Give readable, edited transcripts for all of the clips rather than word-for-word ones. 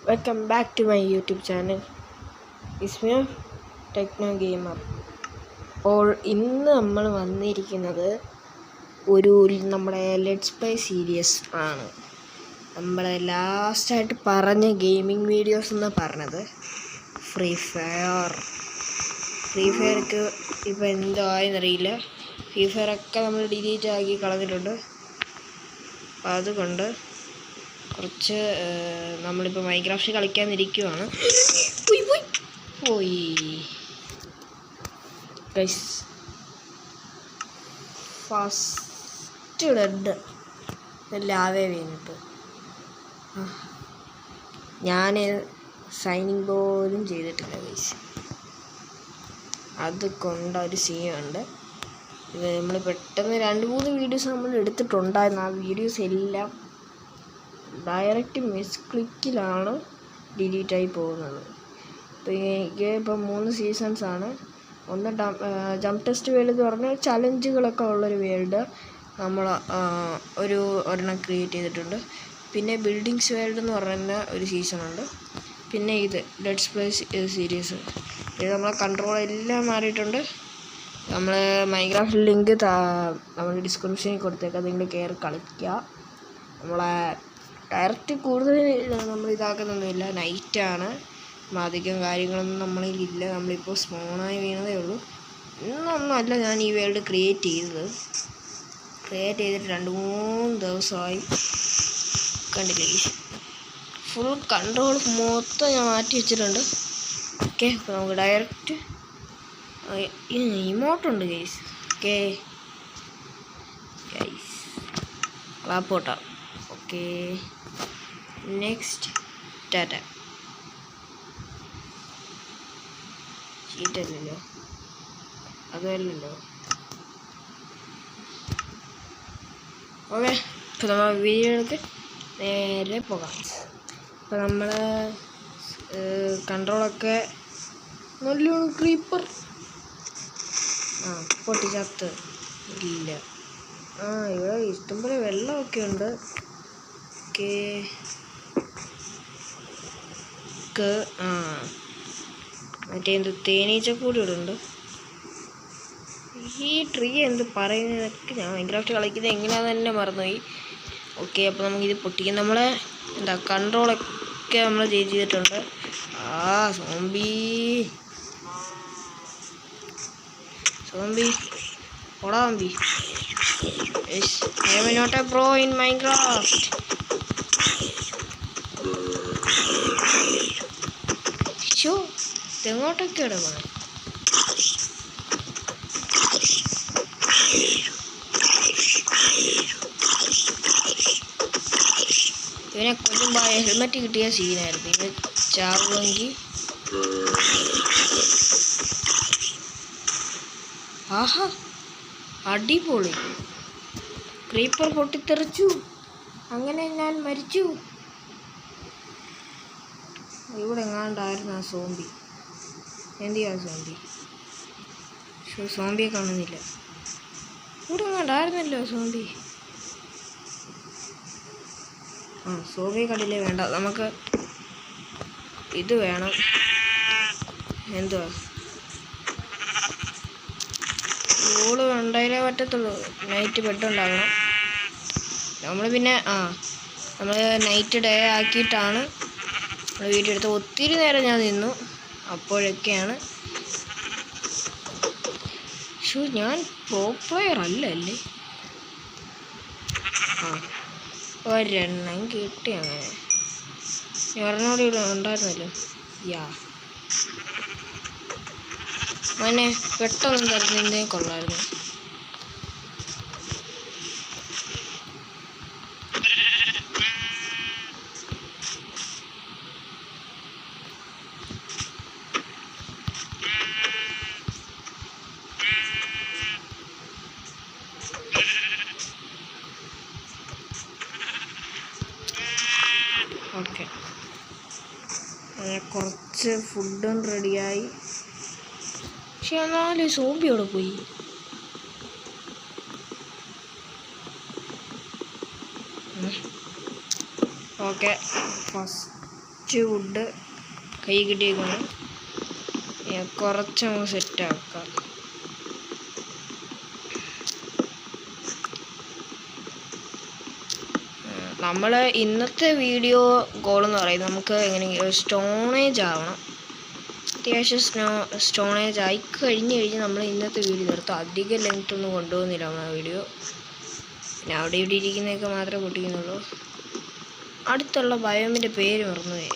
Welcome back to my YouTube channel. It's me, Techno Gamer. അപ്പോൾ ഇന്ന് നമ്മൾ വന്നിരിക്കുന്നത് നമ്മുടെ ലെറ്റ്സ് പ്ലേ സീരീസ് ആണ്. നമ്മൾ ലാസ്റ്റായിട്ട് പറഞ്ഞ ഗെയിമിംഗ് വീഡിയോസ് എന്ന് പറഞ്ഞത് ഫ്രീ ഫയർക്ക് ഇപ്പോൾ എന്തോ ആയെന്നറിയില്ല. ഫ്രീ ഫയറൊക്കെ നമ്മൾ ഡിലീറ്റ് ആക്കി കളഞ്ഞിട്ടുണ്ട്. അപ്പോൾ അതുകൊണ്ട് കുറച്ച് നമ്മളിപ്പോൾ മൈൻക്രാഫ്റ്റ് കളിക്കാനിരിക്കുവാണ്. പോയി ഗൈസ്, ഫസ്റ്റ് ഡെഡ് ലാവേ വീണിട്ട് ഞാൻ സൈനിങ് പോലും ചെയ്തിട്ടില്ല ഗൈസ്. അത് കൊണ്ടൊരു സീനുണ്ട്. ഇത് നമ്മൾ പെട്ടെന്ന് 2-3 വീഡിയോസ് നമ്മൾ എടുത്തിട്ടുണ്ടായിരുന്നു. ആ വീഡിയോസ് എല്ലാം ഡയറക്റ്റ് മിസ് ക്ലിക്കിലാണ് ഡിലീറ്റായി പോകുന്നത്. അപ്പോൾ എനിക്ക് ഇപ്പം 3 സീസൺസാണ്. ഒന്ന് ജംപ് ടെസ്റ്റ് വേൾഡ് എന്ന് പറഞ്ഞാൽ ചലഞ്ചുകളൊക്കെ ഉള്ളൊരു വേൾഡ് നമ്മൾ ഒരെണ്ണം ക്രിയേറ്റ് ചെയ്തിട്ടുണ്ട്. പിന്നെ ബിൽഡിങ്സ് വേൾഡ് എന്ന് പറയുന്ന ഒരു സീസണുണ്ട്. പിന്നെ ഇത് ലെറ്റ്സ് പ്ലേ സീരീസ്. ഇത് നമ്മളെ കൺട്രോൾ എല്ലാം മാറിയിട്ടുണ്ട്. നമ്മൾ മൈൻക്രാഫ്റ്റ് ലിങ്ക് നമ്മൾ ഡിസ്ക്രിപ്ഷനിൽ കൊടുത്തേക്കാം. നിങ്ങൾ കയറി കളിക്കുക. നമ്മളെ ഡയറക്റ്റ് കൂടുതൽ നമ്മൾ ഇതാക്കുന്നൊന്നുമില്ല. നൈറ്റാണ്, അധികം കാര്യങ്ങളൊന്നും നമ്മളിലില്ല. നമ്മളിപ്പോൾ സ്പോണായി വീണതേ ഉള്ളൂ. ഇന്നൊന്നുമല്ല ഞാൻ ഈ വേൾഡ് ക്രിയേറ്റ് ചെയ്തിട്ട് 2-3 ദിവസമായി. കണ്ടില്ലേ, ഫുൾ കൺട്രോൾ മൊത്തം ഞാൻ മാറ്റി വെച്ചിട്ടുണ്ട്. ഓക്കെ, അപ്പോൾ നമുക്ക് ഡയറക്റ്റ് ഇമോട്ടുണ്ട് ഗൈസ്. ഓക്കെ ഗൈസ്, ക്ലാപ്പോട്ടാ. ഓക്കെ, നെക്സ്റ്റ് ടാറ്റ. ചീറ്റല്ലല്ലോ, അതല്ലല്ലോ. ഓക്കെ, ഇപ്പോൾ നമ്മൾ വീഡിയോയിലേക്ക് നേരെ പോകാം. ഇപ്പോൾ നമ്മൾ കൺട്രോളൊക്കെ നല്ലോണം ക്രീപ്പർ പൊട്ടിച്ചത്ത് ഇല്ല. ഇവിടെ ഇഷ്ടംപോലെ വെള്ളമൊക്കെ ഉണ്ട്. ഓക്കെ, മറ്റേ എന്ത് തേനീച്ചക്കൂടി ഇവിടെ ഉണ്ട്. ഈ ട്രീ എന്ത് പറയുന്നതൊക്കെ ഞാൻ മൈൻക്രാഫ്റ്റ് കളിക്കുന്നത് എങ്ങനെയാണെന്ന് തന്നെ മറന്നുപോയി. ഓക്കെ, അപ്പോൾ നമുക്കിത് പൊട്ടിക്കാം. നമ്മളെ കൺട്രോളൊക്കെ നമ്മൾ ചെയ്തിട്ടുണ്ട്. സോംബി ഓടാ zombie. Yes, I am not a pro in Minecraft. ഇതെങ്ങോട്ടൊക്കെയാണ് പോണത്? ഇവനെ കൊല്ലുമ്പോൾ ഹെൽമെറ്റ് കിട്ടിയ സീനായിരുന്നു. ഇവൻ ചാവുമെങ്കിൽ ആഹാ അടിപൊളി. ക്രീപ്പർ പൊട്ടിത്തെറിച്ചു, അങ്ങനെ ഞാൻ മരിച്ചു. ഇവിടെ എങ്ങാണ്ടായിരുന്നു ആ സോംബി. എന്തിയാ സോംബി? സോംബിയെ കാണുന്നില്ല. ഇവിടെ എങ്ങാണ്ടായിരുന്നല്ലോ സോംബി. സോംബിയെ കണ്ടില്ലേ? വേണ്ട, നമുക്ക് ഇത് വേണം. എന്തുവാ, ഓള് ഉണ്ടായാലേ പറ്റത്തുള്ളൂ. നൈറ്റ് ബെഡ് ഉണ്ടാകണം. നമ്മൾ പിന്നെ നമ്മൾ നൈറ്റ് ഡേ ആക്കിയിട്ടാണ് വീഡിയോ എടുത്ത്. ഒത്തിരി നേരം ഞാൻ നിന്നു. അപ്പോഴൊക്കെയാണ് ഞാൻ പ്രോ പ്ലെയർ അല്ലേ. ഒരെണ്ണം കിട്ടി. അങ്ങനെ ഒരെണ്ണോട് ഇവിടെ ഉണ്ടായിരുന്നല്ലോ. മോനെ പെട്ടെന്ന് തരുന്നതിൻ്റെ കൊള്ളായിരുന്നു. ഓക്കെ, കുറച്ച് ഫുഡും റെഡിയായി. പക്ഷെ എന്നാലും സോംബി അവിടെ പോയി. ഓക്കെ, ഫസ്റ്റ് ഫസ്റ്റ് വുഡ് കൈ കിട്ടിയേക്കാണ്. കുറച്ച് നമുക്ക് സെറ്റാക്കാം. നമ്മൾ ഇന്നത്തെ വീഡിയോ ഗോളെന്ന് പറയുന്നത് നമുക്ക് എങ്ങനെ സ്റ്റോണേജ് ആവണം. അത്യാവശ്യം സ്റ്റോണേജ് ആയി കഴിഞ്ഞ് നമ്മൾ ഇന്നത്തെ വീഡിയോ നിർത്തും. അധികം ലെങ്ത് ഒന്നും കൊണ്ടുപോകുന്നില്ല നമ്മളെ വീഡിയോ. പിന്നെ അവിടെ ഇവിടെ ഇരിക്കുന്നതൊക്കെ മാത്രമേ പൊട്ടിക്കുന്നുള്ളൂ. അടുത്തുള്ള ബയോമിൻ്റെ പേര് മറന്നുപോയി.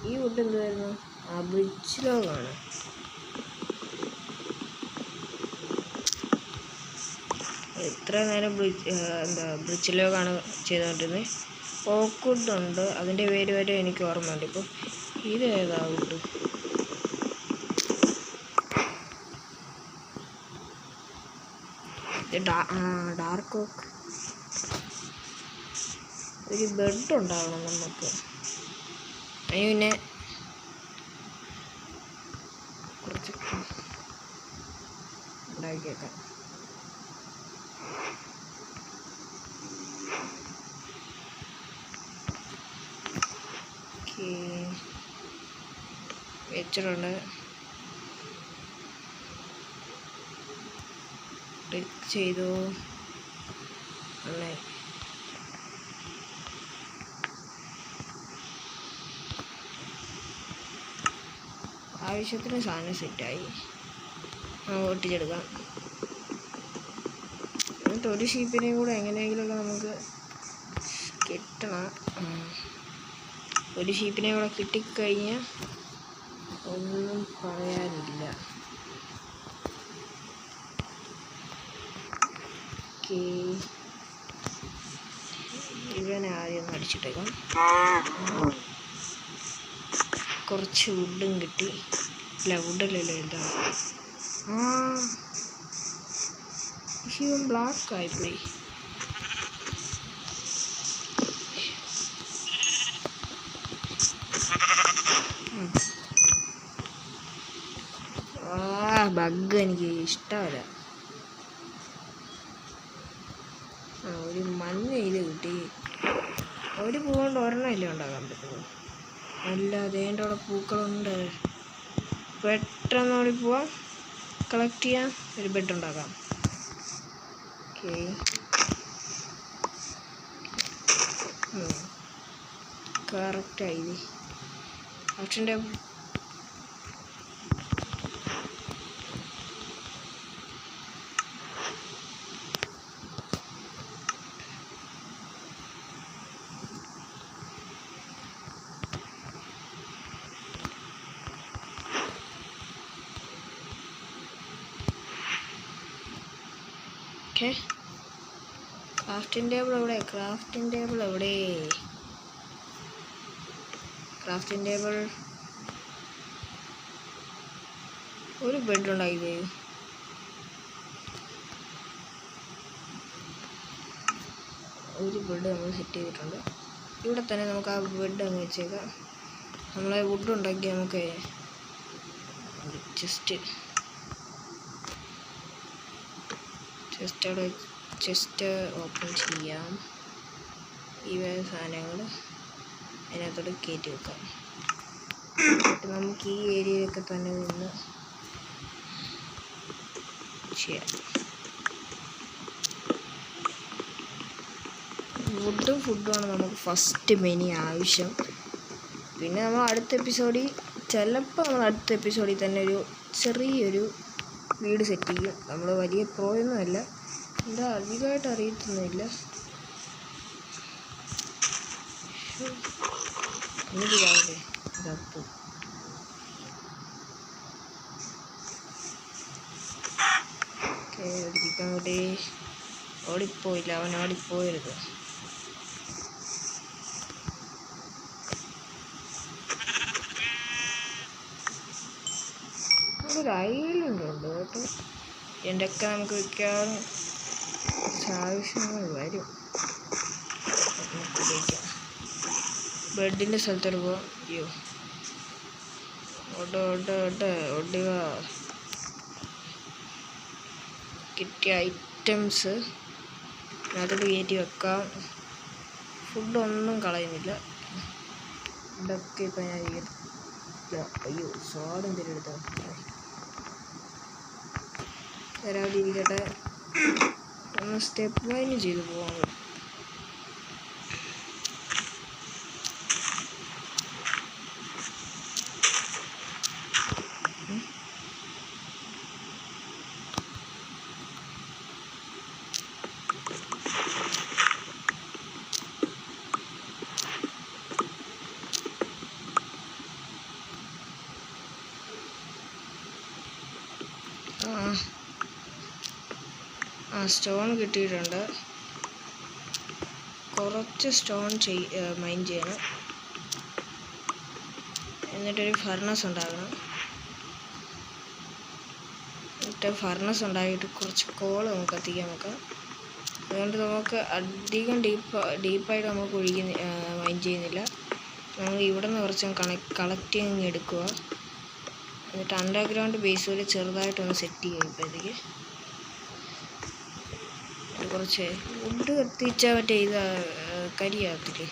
ഈ വുഡ് എന്തുവായിരുന്നു? ബ്രിഡ്ജ് ലോഗാണ്. എത്ര നേരം ബ്രിഡ്ജ് ലോഗാണ് ചെയ്തുകൊണ്ടിരുന്നത്. ഓക്ക് വുഡ് ഉണ്ട്, അതിൻ്റെ പേര് വരെ എനിക്ക് ഓർമ്മയുണ്ട്. ഇപ്പോൾ ഇത് ഏതാ വുഡ്? ഡാർക്ക് ഓക്ക്. ഒരു ബെഡ് ഉണ്ടാവണം നമുക്ക്. അതിന് പിന്നെ കുറച്ച് ഉണ്ടാക്കിയേക്കാം. വെച്ചിട്ടുണ്ട്. ക്ലിക്ക് ചെയ്തു. അല്ലേ ആവശ്യത്തിന് സാധനം സെറ്റായി. ഒട്ടിച്ചെടുക്കാം. എന്നിട്ട് ഒരു ഷീപ്പിനെയും കൂടെ എങ്ങനെയെങ്കിലുമൊക്കെ നമുക്ക് കിട്ടണം. ഒരു ഷീപ്പിനെ കൂടെ കിട്ടിക്കഴിഞ്ഞാൽ ഒന്നും പറയാനില്ല. ഇവനെ ആദ്യം ഒന്ന് അടിച്ചിട്ടേക്കാം. കുറച്ച് വുഡും കിട്ടി. ഇല്ല, വുഡല്ലല്ലോ എന്താ. ഇവൻ ബ്ലാക്ക് ആയിപ്പോയി. ബഗ് എനിക്ക് ഇഷ്ടമല്ല. ഒരു മഞ്ഞ ഇത് കിട്ടി. ഒരു പൂ കൊണ്ട് ഒരെണ്ണമില്ല ഉണ്ടാക്കാൻ പറ്റുള്ളൂ. അല്ലാതെ എൻ്റെ അവിടെ പൂക്കളുണ്ട്. പെട്ടെന്ന് ഓടി പോവാം, കളക്ട് ചെയ്യാം, ഒരു ബെഡ് ഉണ്ടാക്കാം. ഓക്കെ, കറക്റ്റായി. പക്ഷേ ഓക്കെ, ക്രാഫ്റ്റിംഗ് ടേബിൾ എവിടെ? ക്രാഫ്റ്റിംഗ് ടേബിൾ എവിടെ? Crafting table. ഒരു ബെഡ് ഉണ്ടാക്കിയത്. ഒരു ബെഡ് നമ്മൾ സെറ്റ് ചെയ്തിട്ടുണ്ട്. ഇവിടെ തന്നെ നമുക്ക് ആ ബെഡ് അങ്ങ് വെച്ചേക്കാം. നമ്മളെ വുഡ് ഉണ്ടാക്കി നമുക്ക് ചെസ്റ്റ് ഓപ്പൺ ചെയ്യാം. ഈ സാധനങ്ങൾ അതിനകത്തോട് കയറ്റി വെക്കാം. നമുക്ക് ഈ ഏരിയയിലൊക്കെ തന്നെ നിന്ന് ചെയ്യാം. ഫുഡുമാണ് നമുക്ക് ഫസ്റ്റ് മെയിൻ ആവശ്യം. പിന്നെ നമ്മൾ അടുത്ത എപ്പിസോഡിൽ തന്നെ ഒരു ചെറിയൊരു വീട് സെറ്റ് ചെയ്യും. നമ്മൾ വലിയ പ്രോയൊന്നുമല്ല, എന്താ അധികമായിട്ട് അറിയത്തൊന്നുമില്ല. എനിക്കിതാവട്ടെ ഇതപ്പ്. ഓക്കെ, ഒടിക്കാൻ കൂടി ഓടിപ്പോയില്ല. അവൻ ഓടിപ്പോയരുത്. ഒരു ഐലുണ്ട് കേട്ടോ. എൻ്റെയൊക്കെ നമുക്ക് വയ്ക്കാൻ ആവശ്യങ്ങൾ വരും. ബെഡിൻ്റെ സ്ഥലത്തോട്ട് പോവാം. അയ്യോ, ഓടുക. കിട്ടിയ ഐറ്റംസ് അതിനകത്തോട്ട് കയറ്റി വെക്കാം. ഫുഡൊന്നും കളയുന്നില്ല. ഇതൊക്കെ ഇപ്പം ഞാൻ അയ്യോ സ്വാഡ് എന്തെങ്കിലും എടുത്തോ വരാതിരിക്കട്ടെ. ഒന്ന് സ്റ്റെപ്പ് വൈന് ചെയ്ത് പോകാൻ. സ്റ്റോൺ കിട്ടിയിട്ടുണ്ട്. കുറച്ച് സ്റ്റോൺ മൈൻ ചെയ്യണം. എന്നിട്ടൊരു ഫർണസ് ഉണ്ടാക്കണം. എന്നിട്ട് ഫർണസ് ഉണ്ടാക്കിയിട്ട് കുറച്ച് കോൾ നമുക്ക് കത്തിക്കാൻ നോക്കാം. അതുകൊണ്ട് നമുക്ക് അധികം ഡീപ്പായിട്ട് നമുക്ക് മൈൻ ചെയ്യുന്നില്ല. നമ്മൾ ഇവിടെ നിന്ന് കുറച്ച് കളക്ട് ചെയ്ത് എടുക്കുക. എന്നിട്ട് അണ്ടർഗ്രൗണ്ട് ബേസ് പോലെ ചെറുതായിട്ടൊന്ന് സെറ്റ് ചെയ്യുക. ഇപ്പോഴത്തേക്ക് കുറച്ച് വുഡ് കത്തിച്ചാൽ മറ്റേ ഇത് കരിയാകത്തില്ലേ,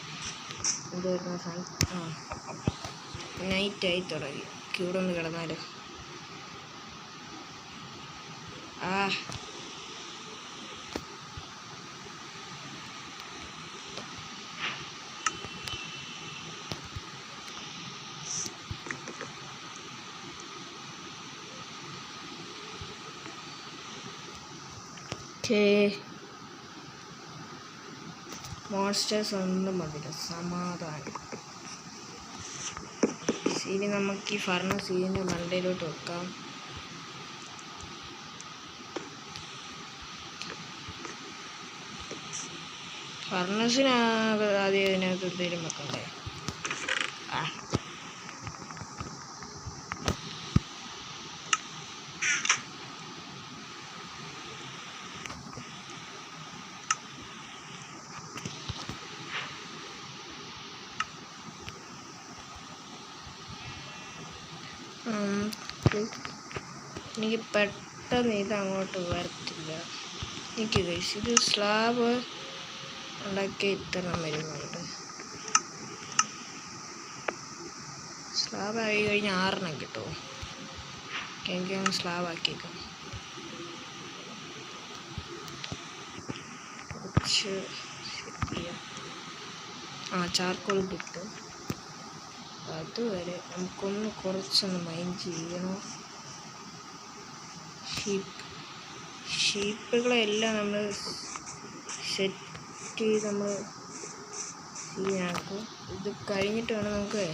എന്തായിരുന്നു സാധനം? നൈറ്റായി തുടങ്ങി. ഇവിടെ ഒന്ന് കിടന്നാലോ. മോൺസ്റ്റേഴ്സ് ഒന്നും മതില്ല, സമാധാനം. ഇനി നമുക്ക് ഈ ഫർണസ് ഇതിൻ്റെ മണ്ടയിലോട്ട് വെക്കാം. ഫർണസിന് ആദ്യം ഇതിനകത്ത് എന്തെങ്കിലും വെക്കണ്ടേ? എനിക്ക് പെട്ടെന്ന് ഇത് അങ്ങോട്ട് വരത്തില്ല. എനിക്ക് ഇത് സ്ലാബ് ഉണ്ടാക്കി ഇത്തരം വരുന്നുണ്ട്. സ്ലാബ് ആയി കഴിഞ്ഞാൽ 6 കിട്ടുമോ? എനിക്കങ്ങ് സ്ലാബ് ആക്കിയേക്കാം. കുറച്ച് സെറ്റ് ചെയ്യാം. ചാർക്കോൾ കിട്ടും. അതുവരെ നമുക്കൊന്ന് കുറച്ചൊന്ന് മൈൻ ചെയ്യണം. ഷീപ്പുകളെല്ലാം നമ്മൾ സെറ്റ് ചെയ്ത് നമ്മൾ സീനാക്കും. ഇത് കഴിഞ്ഞിട്ട് വേണം നമുക്ക്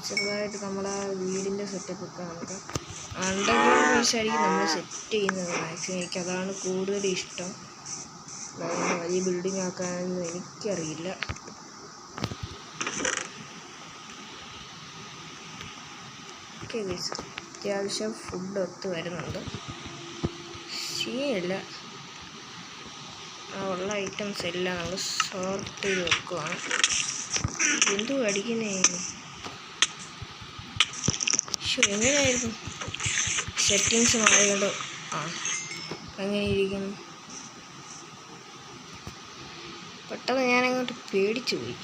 ചെറുതായിട്ട് നമ്മളാ വീടിൻ്റെ സെറ്റപ്പ് ഒക്കെ നമുക്ക് അണ്ടർഗ്രൗണ്ട് ബേസായിരിക്കും നമ്മൾ സെറ്റ് ചെയ്യുന്നത്. മാക്സിമം എനിക്ക് അതാണ് കൂടുതൽ ഇഷ്ടം. വലിയ ബിൽഡിംഗ് ആക്കാനൊന്നും എനിക്കറിയില്ല. അത്യാവശ്യം ഫുഡ് ഒത്ത് വരുന്നുണ്ട്. ശരിയല്ല, ഉള്ള ഐറ്റംസ് എല്ലാം നമ്മൾ സോർട്ട് ചെയ്ത് വെക്കുവാണ്. എന്തു അടിക്കുന്നേ? എങ്ങനെയായിരുന്നു സെറ്റിങ്സ് മാറിയോണ്ട് അങ്ങനെ ഇരിക്കുന്നു. പെട്ടെന്ന് ഞാനങ്ങോട്ട് പേടിച്ചു പോയി.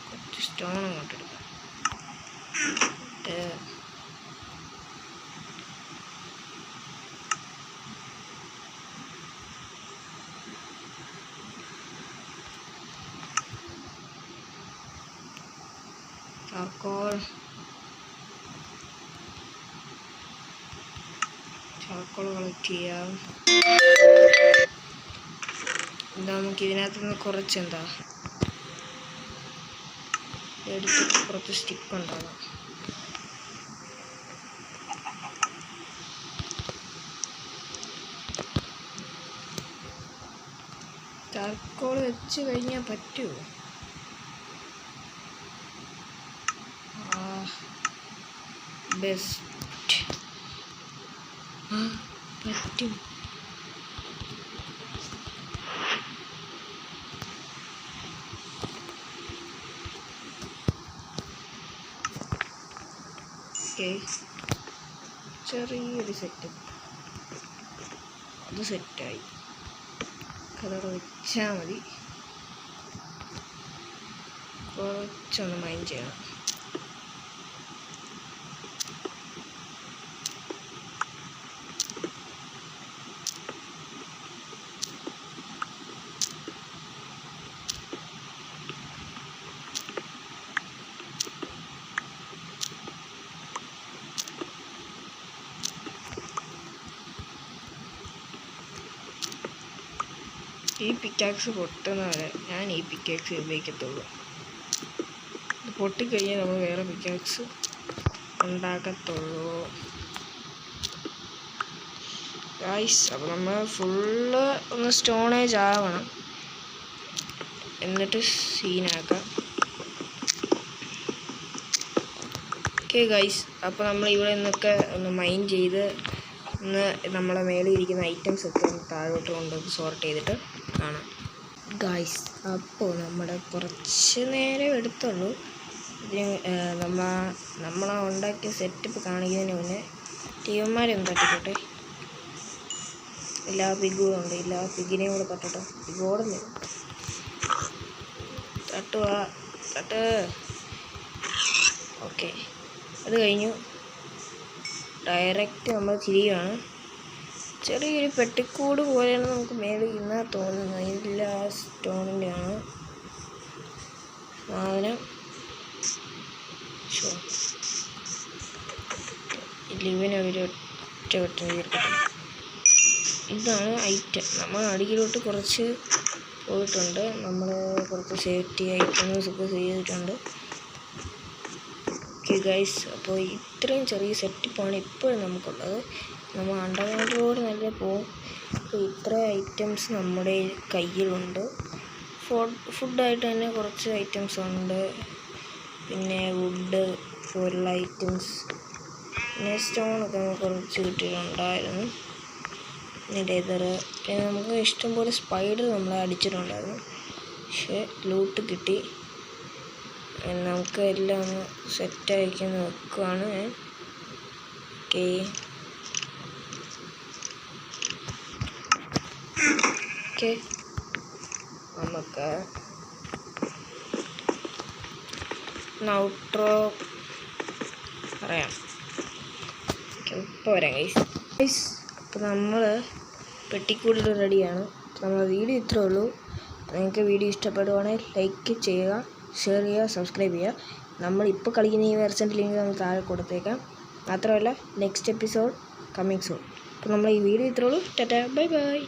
കുറച്ച് സ്റ്റോൺ അങ്ങോട്ട് എടുക്കാം. ചാർക്കോൾ കളക്ട് ചെയ്യാം. എന്താ നമുക്ക് ഇതിനകത്തുനിന്ന് കുറച്ചെന്താ എടുത്തിട്ട് കുറച്ച് സ്റ്റിക്ക് ഉണ്ടാകാം. ചാർക്കോൾ വെച്ച് കഴിഞ്ഞാൽ പറ്റുമോ? ബെസ്റ്റ് പറ്റും. ചെറിയൊരു സെറ്റപ്പ്. അത് സെറ്റായി. കളർ വെച്ചാൽ മതി. കുറച്ചൊന്ന് മൈൻഡ് ചെയ്യണം. ഈ പിക്കാക്സ് പൊട്ടുന്നവരെ ഞാൻ ഈ പിക്കാക്സ് ഉപയോഗിക്കത്തുള്ളൂ. ഇത് പൊട്ടിക്കഴിഞ്ഞാൽ നമ്മൾ വേറെ പിക്കാക്സ് ഉണ്ടാക്കത്തുള്ളൂ ഗൈസ്. അപ്പോൾ നമ്മൾ ഫുള്ള് ഒന്ന് സ്റ്റോണേജ് ആവണം, എന്നിട്ട് സീനാക്കാം. ഓക്കെ ഗൈസ്, അപ്പോൾ നമ്മൾ ഇവിടെ നിന്നൊക്കെ ഒന്ന് മൈൻഡ് ചെയ്ത് ഒന്ന് നമ്മളെ മേലെ ഇരിക്കുന്ന ഐറ്റംസ് ഒക്കെ ഒന്ന് താഴോട്ട് കൊണ്ടുവന്ന് സോർട്ട് ചെയ്തിട്ട് കാണാം ഗൈസ്. അപ്പോൾ നമ്മുടെ കുറച്ച് നേരം എടുത്തുള്ളൂ ഇതിന് നമ്മളാ ഉണ്ടാക്കിയ സെറ്റപ്പ് കാണിക്കുന്നതിന് മുന്നേ ടീമന്മാരൊന്നും തട്ടിക്കോട്ടെ. എല്ലാ പിഗും ഉണ്ട്, എല്ലാ പിഗിനെയും കൂടെ തട്ടട്ടോ. പിഗോടുന്നു തട്ട്. ഓക്കെ, അത് കഴിഞ്ഞു. ഡയറക്റ്റ് നമ്മൾ തിരിയുകയാണ്. ചെറിയൊരു പെട്ടിക്കൂട് പോലെയാണ് നമുക്ക് മേളിൽ ഇരുന്നാൽ തോന്നുന്നത്. ഇതില്ല, സ്റ്റോണിൻ്റെ ആണ് സാധനം. ഇവനൊരു ഒറ്റ വെട്ടം തീർക്കട്ടെ. ഇതാണ് ഐറ്റം. നമ്മൾ അടിയിലോട്ട് കുറച്ച് പോയിട്ടുണ്ട്. നമ്മൾ കുറച്ച് സേഫ്റ്റി ഐറ്റംസ് ഒക്കെ ചെയ്തിട്ടുണ്ട്. ഓക്കെ ഗൈസ്, അപ്പോൾ ഇത്രയും ചെറിയ സെറ്റപ്പാണ് ഇപ്പോഴും നമുക്കുള്ളത്. നമ്മൾ അണ്ടർഗ്രൗണ്ട് റോഡ് നല്ല പോകും. അപ്പോൾ ഇത്ര ഐറ്റംസ് നമ്മുടെ കയ്യിലുണ്ട്. ഫുഡായിട്ട് തന്നെ കുറച്ച് ഐറ്റംസ് ഉണ്ട്, പിന്നെ വുഡ് പോലുള്ള ഐറ്റംസ്, പിന്നെ സ്റ്റോണൊക്കെ നമുക്ക് കുറച്ച് കിട്ടിയിട്ടുണ്ടായിരുന്നു, പിന്നെ ലെതർ, പിന്നെ നമുക്ക് ഇഷ്ടംപോലെ സ്പൈഡർ നമ്മൾ അടിച്ചിട്ടുണ്ടായിരുന്നു. പക്ഷേ ലൂട്ട് കിട്ടി. നമുക്ക് എല്ലാം ഒന്ന് സെറ്റായിക്കുന്ന വെക്കുവാണ് ഞാൻ. ഓക്കെ, നമുക്ക് ഔട്ട്രോ പറയാം. ഇപ്പോൾ വരാം ഗൈസ്. അപ്പോൾ നമ്മൾ പെട്ടിക്കൂടിൽ റെഡിയാണ്. നമ്മളെ വീഡിയോ ഇത്രേ ഉള്ളൂ. നിങ്ങൾക്ക് വീഡിയോ ഇഷ്ടപ്പെടുവാണെങ്കിൽ ലൈക്ക് ചെയ്യുക, ഷെയർ ചെയ്യുക, സബ്സ്ക്രൈബ് ചെയ്യുക. നമ്മളിപ്പോൾ കളിക്കുന്ന ഈ വെർഷൻ്റെ ലിങ്ക് നമ്മൾ താഴെ കൊടുത്തേക്കാം. മാത്രമല്ല നെക്സ്റ്റ് എപ്പിസോഡ് കമ്മിങ് സൂൺ. അപ്പോൾ നമ്മൾ ഈ വീഡിയോ ഇത്രേ ഉള്ളൂ. Tata, bye bye.